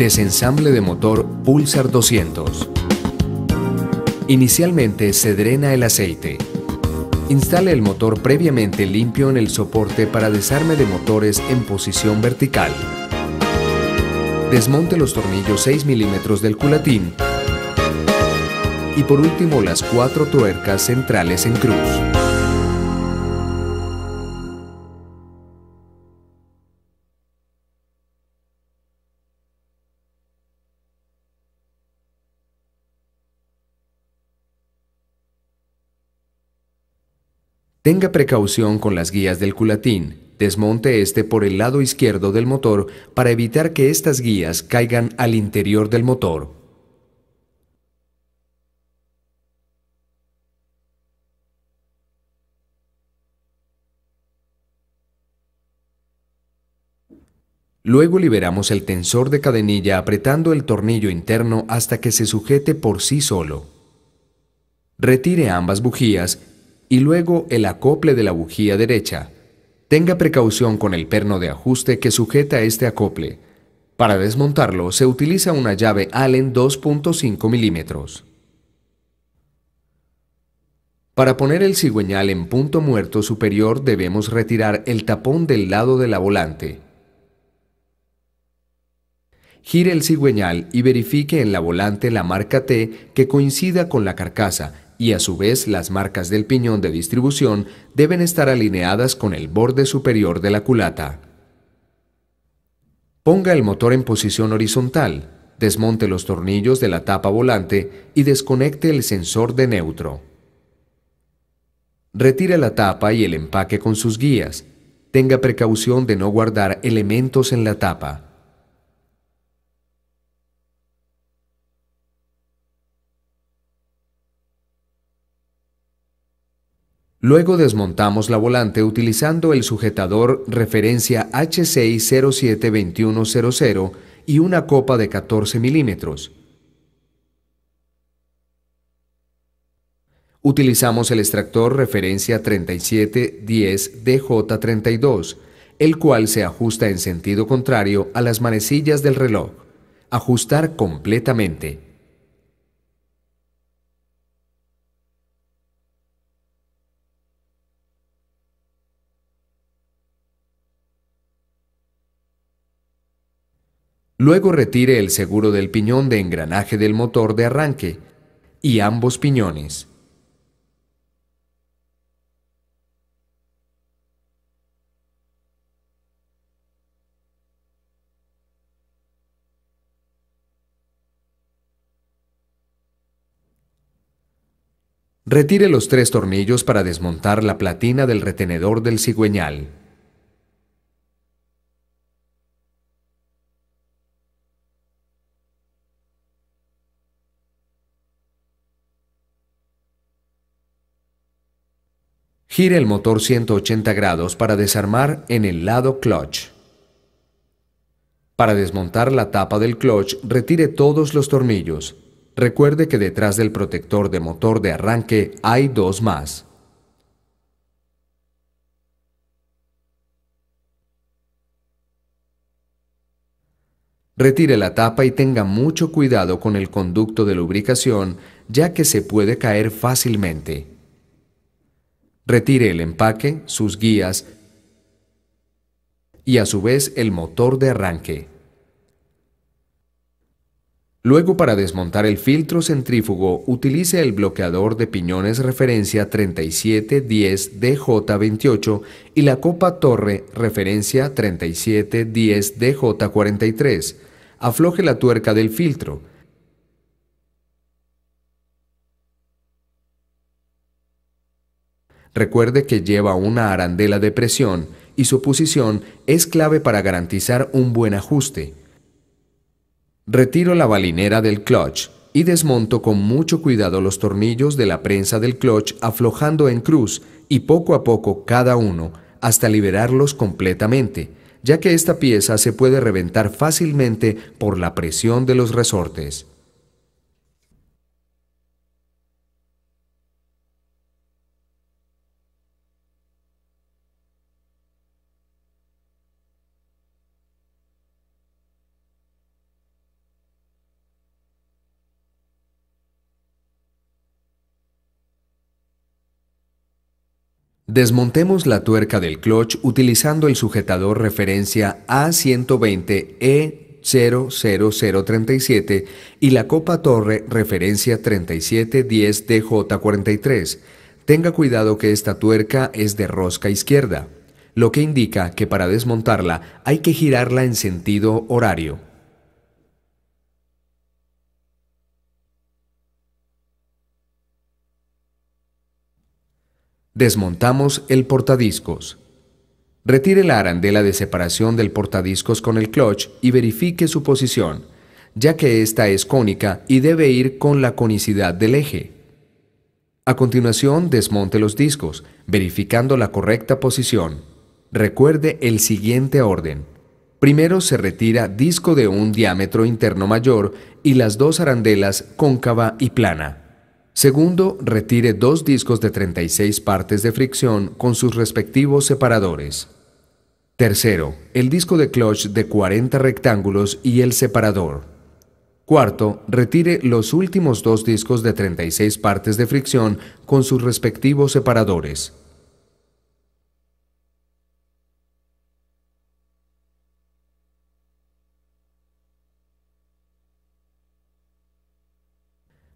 Desensamble de motor Pulsar 200. Inicialmente se drena el aceite. Instale el motor previamente limpio en el soporte para desarme de motores en posición vertical. Desmonte los tornillos 6 milímetros del culatín y por último las 4 tuercas centrales en cruz. Tenga precaución con las guías del culatín. Desmonte este por el lado izquierdo del motor para evitar que estas guías caigan al interior del motor. Luego liberamos el tensor de cadenilla apretando el tornillo interno hasta que se sujete por sí solo. Retire ambas bujías y luego el acople de la bujía derecha. Tenga precaución con el perno de ajuste que sujeta este acople. Para desmontarlo se utiliza una llave Allen 2.5 milímetros. Para poner el cigüeñal en punto muerto superior debemos retirar el tapón del lado de la volante. Gire el cigüeñal y verifique en la volante la marca T que coincida con la carcasa y a su vez las marcas del piñón de distribución deben estar alineadas con el borde superior de la culata. Ponga el motor en posición horizontal, desmonte los tornillos de la tapa volante y desconecte el sensor de neutro. Retire la tapa y el empaque con sus guías. Tenga precaución de no guardar elementos en la tapa. Luego desmontamos la volante utilizando el sujetador referencia H6072100 y una copa de 14 milímetros. Utilizamos el extractor referencia 3710DJ32, el cual se ajusta en sentido contrario a las manecillas del reloj. Ajustar completamente. Luego retire el seguro del piñón de engranaje del motor de arranque y ambos piñones. Retire los 3 tornillos para desmontar la platina del retenedor del cigüeñal. Gire el motor 180 grados para desarmar en el lado clutch. Para desmontar la tapa del clutch, retire todos los tornillos. Recuerde que detrás del protector de motor de arranque hay 2 más. Retire la tapa y tenga mucho cuidado con el conducto de lubricación, ya que se puede caer fácilmente. Retire el empaque, sus guías y a su vez el motor de arranque. Luego, para desmontar el filtro centrífugo, utilice el bloqueador de piñones referencia 3710DJ28 y la copa torre referencia 3710DJ43. Afloje la tuerca del filtro. Recuerde que lleva una arandela de presión y su posición es clave para garantizar un buen ajuste. Retiro la balinera del clutch y desmonto con mucho cuidado los tornillos de la prensa del clutch aflojando en cruz y poco a poco cada uno hasta liberarlos completamente, ya que esta pieza se puede reventar fácilmente por la presión de los resortes. Desmontemos la tuerca del clutch utilizando el sujetador referencia A120E00037 y la copa torre referencia 3710DJ43. Tenga cuidado que esta tuerca es de rosca izquierda, lo que indica que para desmontarla hay que girarla en sentido horario. Desmontamos el portadiscos. Retire la arandela de separación del portadiscos con el clutch y verifique su posición, ya que esta es cónica y debe ir con la conicidad del eje. A continuación, desmonte los discos, verificando la correcta posición. Recuerde el siguiente orden. Primero se retira disco de un diámetro interno mayor y las dos arandelas cóncava y plana. Segundo, retire dos discos de 36 partes de fricción con sus respectivos separadores. Tercero, el disco de clutch de 40 rectángulos y el separador. Cuarto, retire los últimos dos discos de 36 partes de fricción con sus respectivos separadores.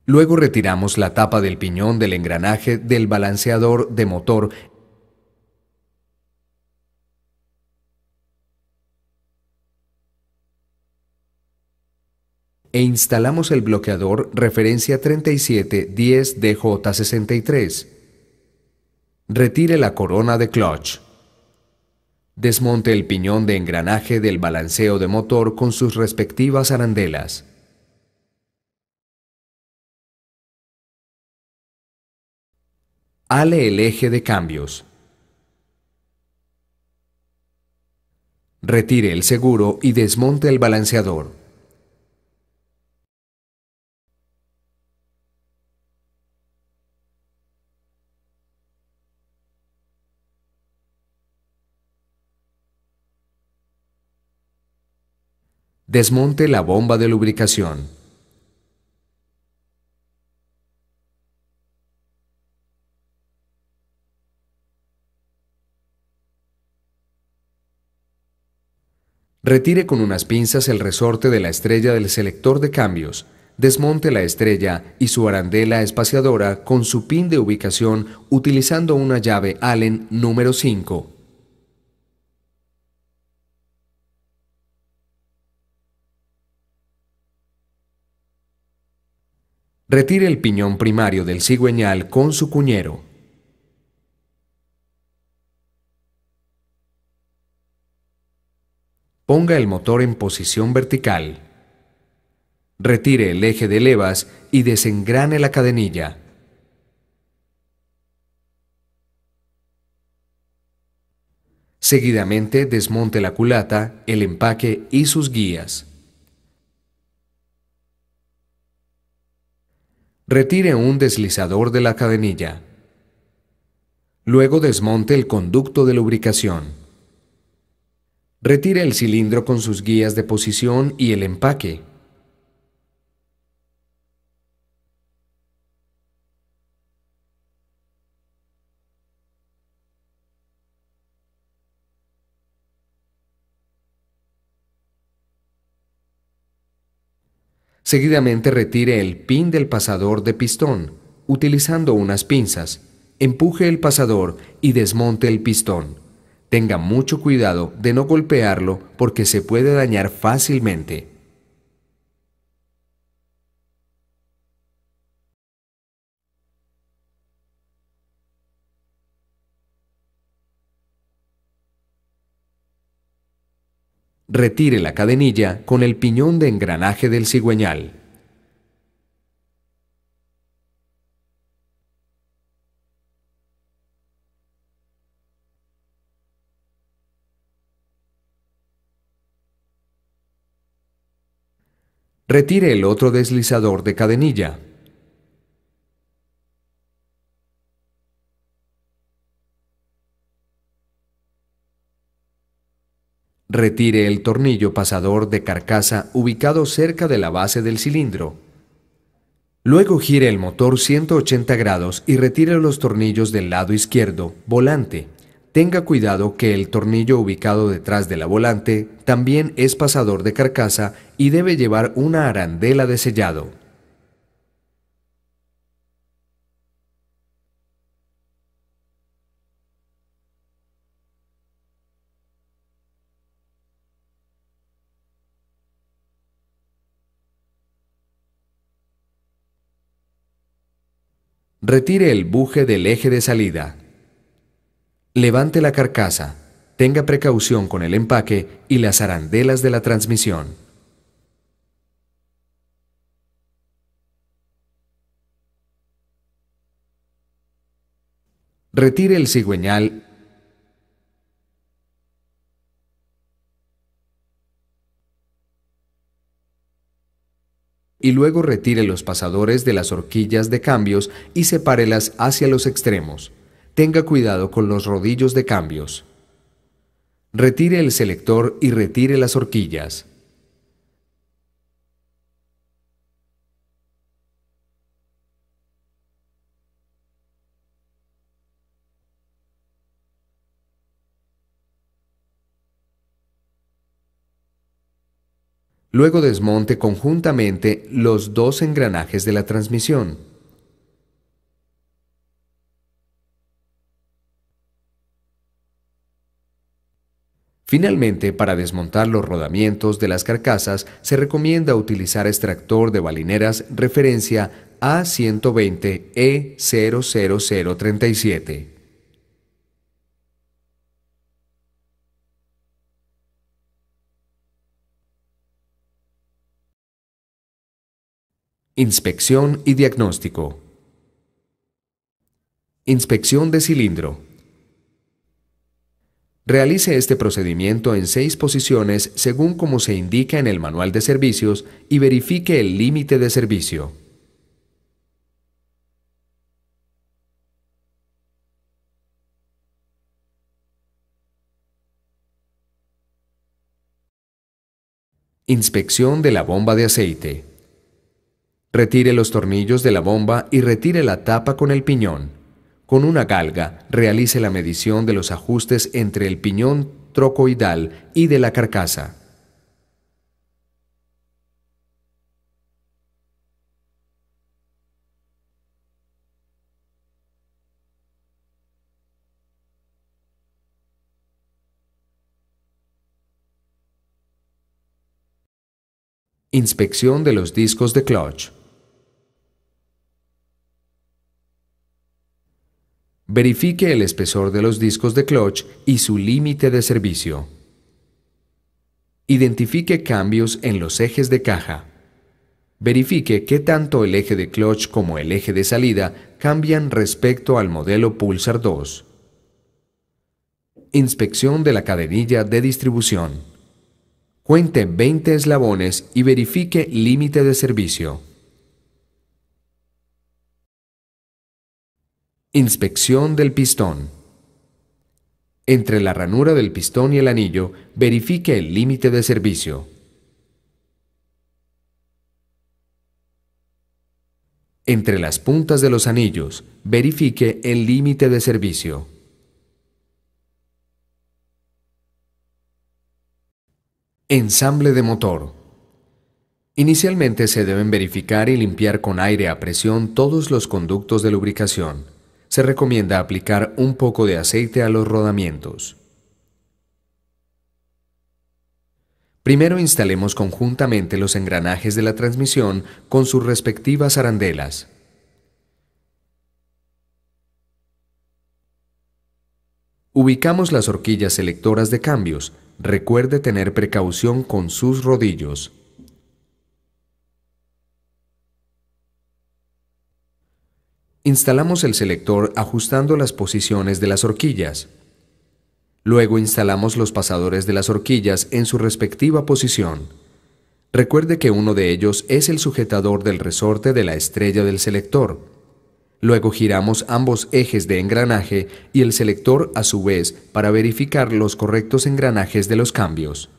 Luego retiramos la tapa del piñón del engranaje del balanceador de motor e instalamos el bloqueador referencia 3710DJ63. Retire la corona de clutch. Desmonte el piñón de engranaje del balanceo de motor con sus respectivas arandelas. Ale el eje de cambios. Retire el seguro y desmonte el balanceador. Desmonte la bomba de lubricación. Retire con unas pinzas el resorte de la estrella del selector de cambios. Desmonte la estrella y su arandela espaciadora con su pin de ubicación utilizando una llave Allen número 5. Retire el piñón primario del cigüeñal con su cuñero. Ponga el motor en posición vertical. Retire el eje de levas y desengrane la cadenilla. Seguidamente desmonte la culata, el empaque y sus guías. Retire un deslizador de la cadenilla. Luego desmonte el conducto de lubricación. Retire el cilindro con sus guías de posición y el empaque. Seguidamente retire el pin del pasador de pistón, utilizando unas pinzas. Empuje el pasador y desmonte el pistón. Tenga mucho cuidado de no golpearlo porque se puede dañar fácilmente. Retire la cadenilla con el piñón de engranaje del cigüeñal. Retire el otro deslizador de cadenilla. Retire el tornillo pasador de carcasa ubicado cerca de la base del cilindro. Luego gire el motor 180 grados y retire los tornillos del lado izquierdo, volante. Tenga cuidado que el tornillo ubicado detrás de la volante también es pasador de carcasa y debe llevar una arandela de sellado. Retire el buje del eje de salida. Levante la carcasa. Tenga precaución con el empaque y las arandelas de la transmisión. Retire el cigüeñal y luego retire los pasadores de las horquillas de cambios y sepárelas hacia los extremos. Tenga cuidado con los rodillos de cambios. Retire el selector y retire las horquillas. Luego desmonte conjuntamente los dos engranajes de la transmisión. Finalmente, para desmontar los rodamientos de las carcasas, se recomienda utilizar extractor de balineras referencia A120E00037. Inspección y diagnóstico. Inspección de cilindro. Realice este procedimiento en 6 posiciones según como se indica en el manual de servicios y verifique el límite de servicio. Inspección de la bomba de aceite. Retire los tornillos de la bomba y retire la tapa con el piñón. Con una galga, realice la medición de los ajustes entre el piñón trocoidal y de la carcasa. Inspección de los discos de clutch. Verifique el espesor de los discos de clutch y su límite de servicio. Identifique cambios en los ejes de caja. Verifique qué tanto el eje de clutch como el eje de salida cambian respecto al modelo Pulsar 2. Inspección de la cadenilla de distribución. Cuente 20 eslabones y verifique límite de servicio. Inspección del pistón. Entre la ranura del pistón y el anillo, verifique el límite de servicio. Entre las puntas de los anillos, verifique el límite de servicio. Ensamble de motor. Inicialmente se deben verificar y limpiar con aire a presión todos los conductos de lubricación. Se recomienda aplicar un poco de aceite a los rodamientos. Primero instalemos conjuntamente los engranajes de la transmisión con sus respectivas arandelas. Ubicamos las horquillas selectoras de cambios. Recuerde tener precaución con sus rodillos. Instalamos el selector ajustando las posiciones de las horquillas. Luego instalamos los pasadores de las horquillas en su respectiva posición. Recuerde que uno de ellos es el sujetador del resorte de la estrella del selector. Luego giramos ambos ejes de engranaje y el selector a su vez para verificar los correctos engranajes de los cambios.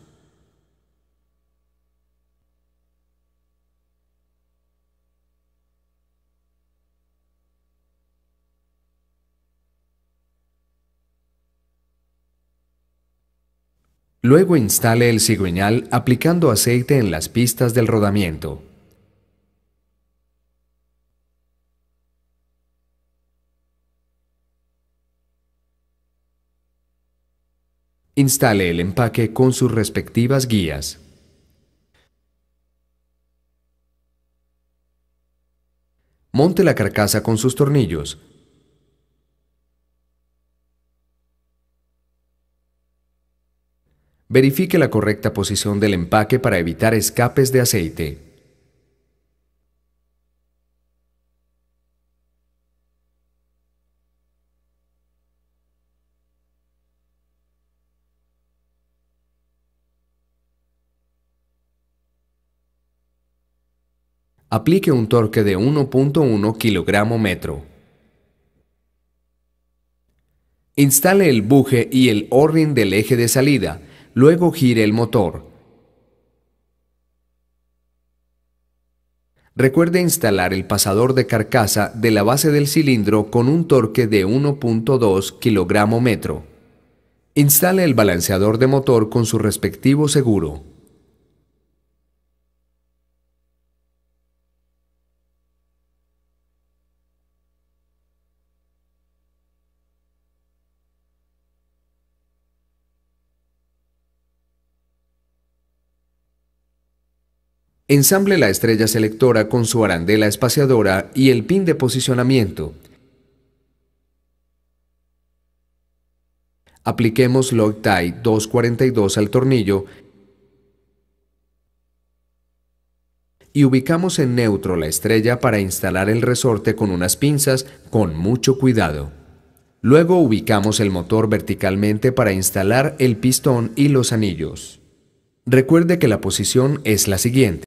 Luego instale el cigüeñal aplicando aceite en las pistas del rodamiento. Instale el empaque con sus respectivas guías. Monte la carcasa con sus tornillos. Verifique la correcta posición del empaque para evitar escapes de aceite. Aplique un torque de 1.1 kg/metro. Instale el buje y el O-ring del eje de salida, luego gire el motor. Recuerde instalar el pasador de carcasa de la base del cilindro con un torque de 1.2 kg/metro. Instale el balanceador de motor con su respectivo seguro. Ensamble la estrella selectora con su arandela espaciadora y el pin de posicionamiento. Apliquemos Loctite 242 al tornillo y ubicamos en neutro la estrella para instalar el resorte con unas pinzas con mucho cuidado. Luego ubicamos el motor verticalmente para instalar el pistón y los anillos. Recuerde que la posición es la siguiente.